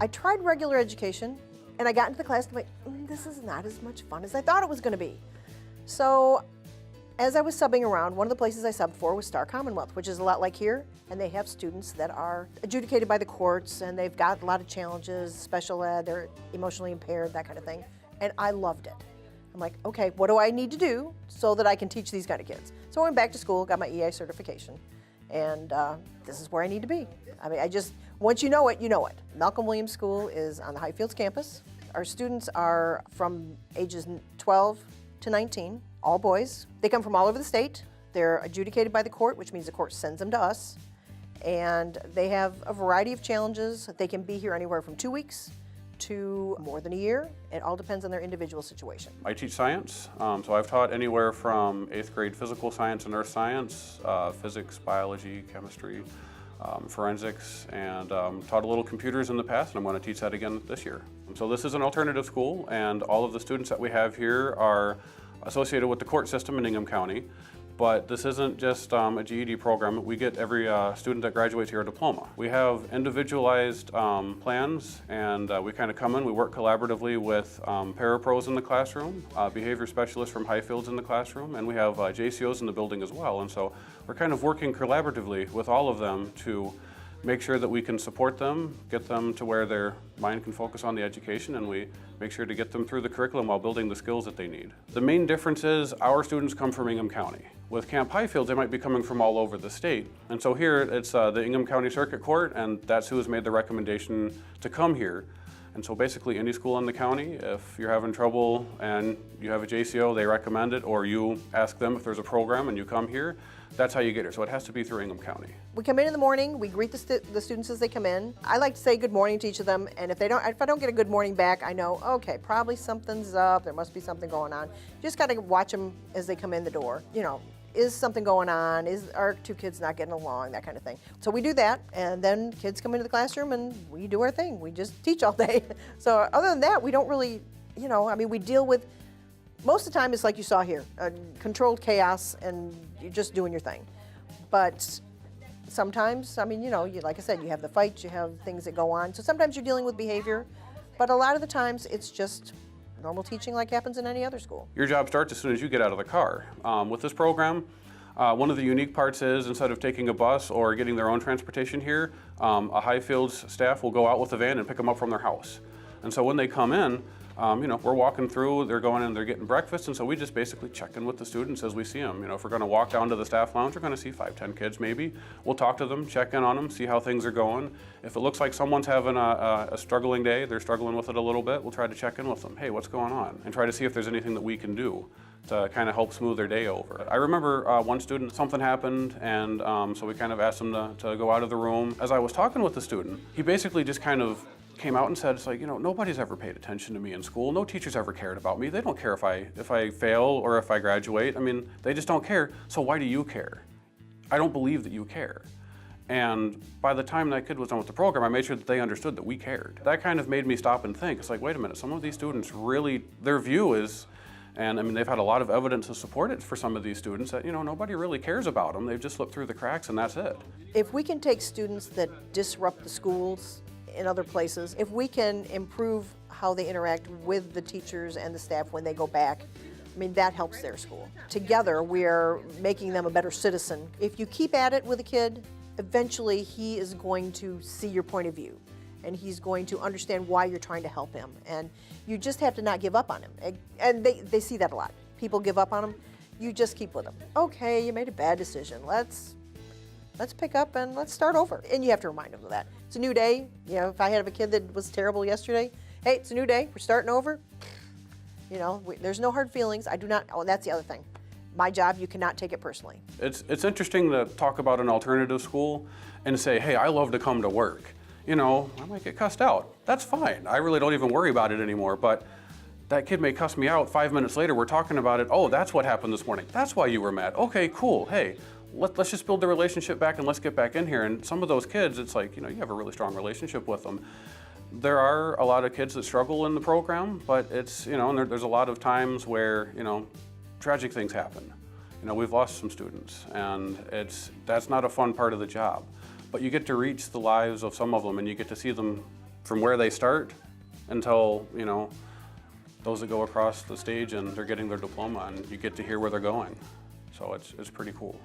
I tried regular education, and I got into the class and I'm like, this is not as much fun as I thought it was going to be. So as I was subbing around, one of the places I subbed for was Star Commonwealth, which is a lot like here, and they have students that are adjudicated by the courts, and they've got a lot of challenges, special ed, they're emotionally impaired, that kind of thing, and I loved it. I'm like, okay, what do I need to do so that I can teach these kind of kids? So I went back to school, got my EI certification, and this is where I need to be. I mean, once you know it, you know it. Malcolm Williams School is on the Highfields campus. Our students are from ages 12 to 19, all boys. They come from all over the state. They're adjudicated by the court, which means the court sends them to us. And they have a variety of challenges. They can be here anywhere from 2 weeks to more than a year. It all depends on their individual situation. I teach science, so I've taught anywhere from 8th grade physical science and earth science, physics, biology, chemistry, forensics, and taught a little computers in the past, and I'm going to teach that again this year. So this is an alternative school, and all of the students that we have here are associated with the court system in Ingham County. But this isn't just a GED program. We get every student that graduates here a diploma. We have individualized plans, and we kind of come in, we work collaboratively with parapros in the classroom, behavior specialists from Highfields in the classroom, and we have JCOs in the building as well. And so we're kind of working collaboratively with all of them to make sure that we can support them, get them to where their mind can focus on the education, and we make sure to get them through the curriculum while building the skills that they need. The main difference is our students come from Ingham County. With Camp Highfields, they might be coming from all over the state. And so here, it's the Ingham County Circuit Court, and that's who has made the recommendation to come here. And so basically any school in the county, if you're having trouble and you have a JCO, they recommend it, or you ask them if there's a program and you come here, that's how you get here. So it has to be through Ingham County. We come in the morning, we greet the students as they come in. I like to say good morning to each of them, and if I don't get a good morning back, I know, okay, probably something's up, there must be something going on. You just gotta watch them as they come in the door. You know, is something going on? Are two kids not getting along? That kind of thing. So we do that, and then kids come into the classroom and we do our thing. We just teach all day. So other than that, we don't really, we deal with, most of the time it's like you saw here, controlled chaos and you're just doing your thing. But sometimes, like I said, you have the fights, you have things that go on. So sometimes you're dealing with behavior, but a lot of the times it's just normal teaching like happens in any other school. Your job starts as soon as you get out of the car. With this program, one of the unique parts is instead of taking a bus or getting their own transportation here, a Highfields staff will go out with a van and pick them up from their house. And so when they come in, we're walking through, they're going in, they're getting breakfast, and so we just basically check in with the students as we see them. If we're going to walk down to the staff lounge, we're going to see 5, 10 kids maybe. We'll talk to them, check in on them, see how things are going. If it looks like someone's having a struggling day, they're struggling with it a little bit, we'll try to check in with them. Hey, what's going on? And try to see if there's anything that we can do to kind of help smooth their day over. I remember one student, something happened, and so we kind of asked him to go out of the room. As I was talking with the student, he basically just kind of came out and said, it's like, nobody's ever paid attention to me in school. No teacher's ever cared about me. They don't care if I fail or if I graduate. They just don't care. So why do you care? I don't believe that you care. And by the time that kid was done with the program, I made sure that they understood that we cared. That kind of made me stop and think. It's like, wait a minute, some of these students really, their view is, and they've had a lot of evidence to support it for some of these students that, nobody really cares about them. They've just slipped through the cracks and that's it. If we can take students that disrupt the schools in other places, if we can improve how they interact with the teachers and the staff when they go back, that helps their school. Together, we're making them a better citizen. If you keep at it with a kid, eventually he is going to see your point of view and he's going to understand why you're trying to help him. And you just have to not give up on him. And they see that a lot. People give up on him. You just keep with them. Okay, you made a bad decision. Let's pick up and let's start over. And you have to remind them of that. It's a new day. If I had a kid that was terrible yesterday, hey, it's a new day. We're starting over. There's no hard feelings. I do not, that's the other thing. My job, you cannot take it personally. It's interesting to talk about an alternative school and say, hey, I love to come to work. I might get cussed out. That's fine. I really don't even worry about it anymore. But that kid may cuss me out 5 minutes later. We're talking about it. Oh, that's what happened this morning. That's why you were mad. Okay, cool. Hey, let's just build the relationship back and let's get back in here. And some of those kids, it's like, you have a really strong relationship with them. There are a lot of kids that struggle in the program, but it's, and there's a lot of times where, tragic things happen. We've lost some students, and that's not a fun part of the job. But you get to reach the lives of some of them, and you get to see them from where they start until, you know, those that go across the stage and they're getting their diploma, and you get to hear where they're going. So it's pretty cool.